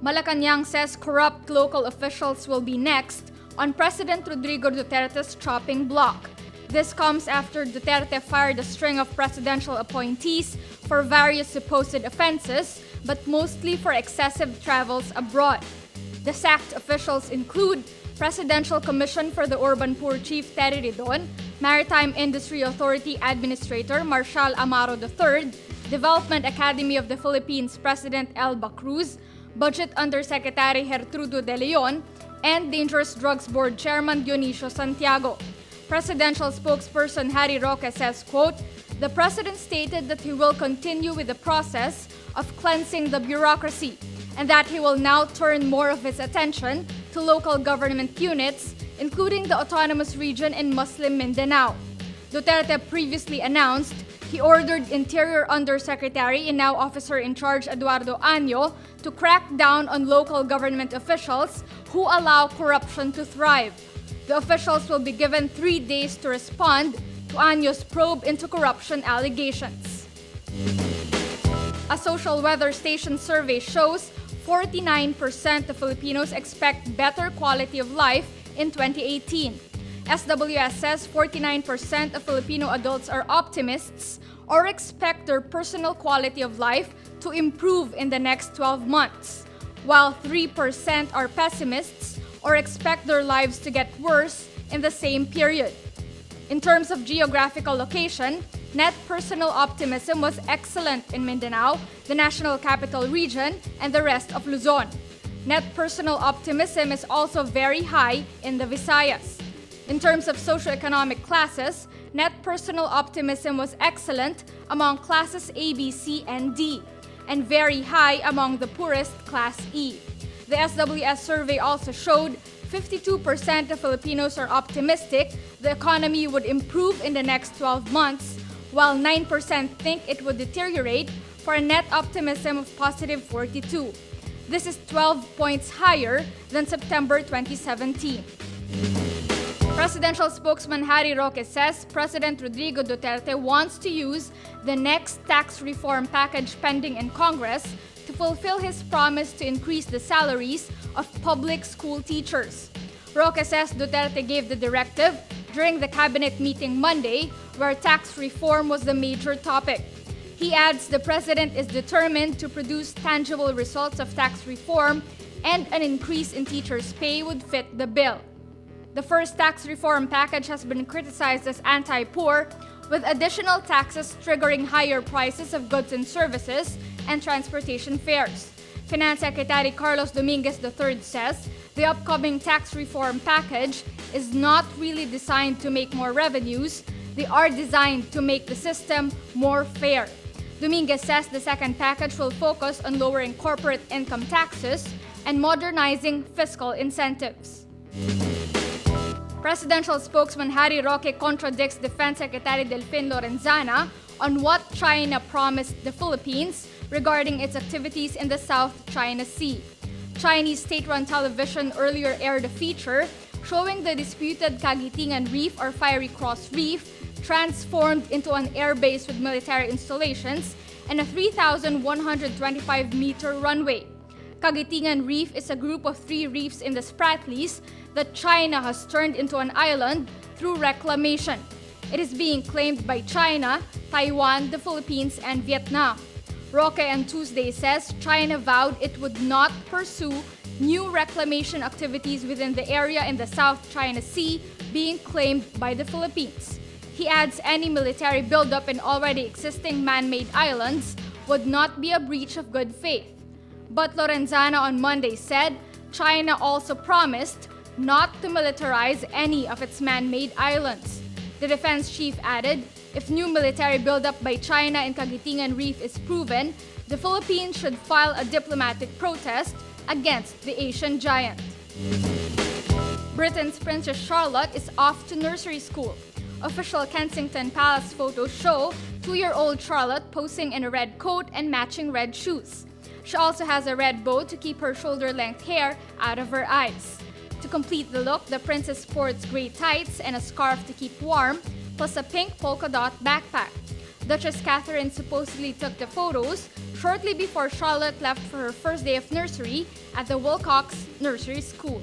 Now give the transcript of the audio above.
Malacanang says corrupt local officials will be next on President Rodrigo Duterte's chopping block. This comes after Duterte fired a string of presidential appointees for various supposed offenses, but mostly for excessive travels abroad. The sacked officials include Presidential Commission for the Urban Poor Chief Terry Ridon, Maritime Industry Authority Administrator Marshal Amaro III, Development Academy of the Philippines President Elba Cruz, Budget Undersecretary Gertrudo De Leon, and Dangerous Drugs Board Chairman Dionisio Santiago. Presidential spokesperson Harry Roque says, quote, "The President stated that he will continue with the process of cleansing the bureaucracy and that he will now turn more of his attention to local government units, including the autonomous region in Muslim Mindanao." Duterte previously announced he ordered Interior Undersecretary and now Officer-in-Charge Eduardo Año to crack down on local government officials who allow corruption to thrive. The officials will be given 3 days to respond to Año's probe into corruption allegations. A social weather station survey shows 49% of Filipinos expect better quality of life in 2018. SWS says 49% of Filipino adults are optimists or expect their personal quality of life to improve in the next 12 months, while 3% are pessimists or expect their lives to get worse in the same period. In terms of geographical location, net personal optimism was excellent in Mindanao, the National Capital Region, and the rest of Luzon. Net personal optimism is also very high in the Visayas. In terms of socioeconomic classes, net personal optimism was excellent among classes A, B, C, and D, and very high among the poorest class E. The SWS survey also showed 52% of Filipinos are optimistic the economy would improve in the next 12 months, while 9% think it would deteriorate, for a net optimism of positive 42. This is 12 points higher than September 2017. Presidential spokesman Harry Roque says President Rodrigo Duterte wants to use the next tax reform package pending in Congress to fulfill his promise to increase the salaries of public school teachers. Roque says Duterte gave the directive during the cabinet meeting Monday, where tax reform was the major topic. He adds the president is determined to produce tangible results of tax reform, and an increase in teachers' pay would fit the bill. The first tax reform package has been criticized as anti-poor, with additional taxes triggering higher prices of goods and services and transportation fares. Finance Secretary Carlos Dominguez III says the upcoming tax reform package is not really designed to make more revenues. They are designed to make the system more fair. Dominguez says the second package will focus on lowering corporate income taxes and modernizing fiscal incentives. Presidential spokesman Harry Roque contradicts Defense Secretary Delfin Lorenzana on what China promised the Philippines regarding its activities in the South China Sea. Chinese state-run television earlier aired a feature showing the disputed Kagitingan Reef or Fiery Cross Reef transformed into an airbase with military installations and a 3,125-meter runway. Kagitingan Reef is a group of 3 reefs in the SPRATLYS that China has turned into an island through reclamation. It is being claimed by China, Taiwan, the Philippines, and Vietnam. Roque on Tuesday says China vowed it would not pursue new reclamation activities within the area in the South China Sea being claimed by the Philippines. He adds any military buildup in already existing man-made islands would not be a breach of good faith. But Lorenzana on Monday said China also promised not to militarize any of its man-made islands. The defense chief added, if new military buildup by China in Kagitingan Reef is proven, the Philippines should file a diplomatic protest against the Asian giant. Britain's Princess Charlotte is off to nursery school. Official Kensington Palace photos show 2-year-old Charlotte posing in a red coat and matching red shoes. She also has a red bow to keep her shoulder-length hair out of her eyes. To complete the look, the princess sports gray tights and a scarf to keep warm, plus a pink polka dot backpack. Duchess Catherine supposedly took the photos shortly before Charlotte left for her first day of nursery at the Wilcox Nursery School.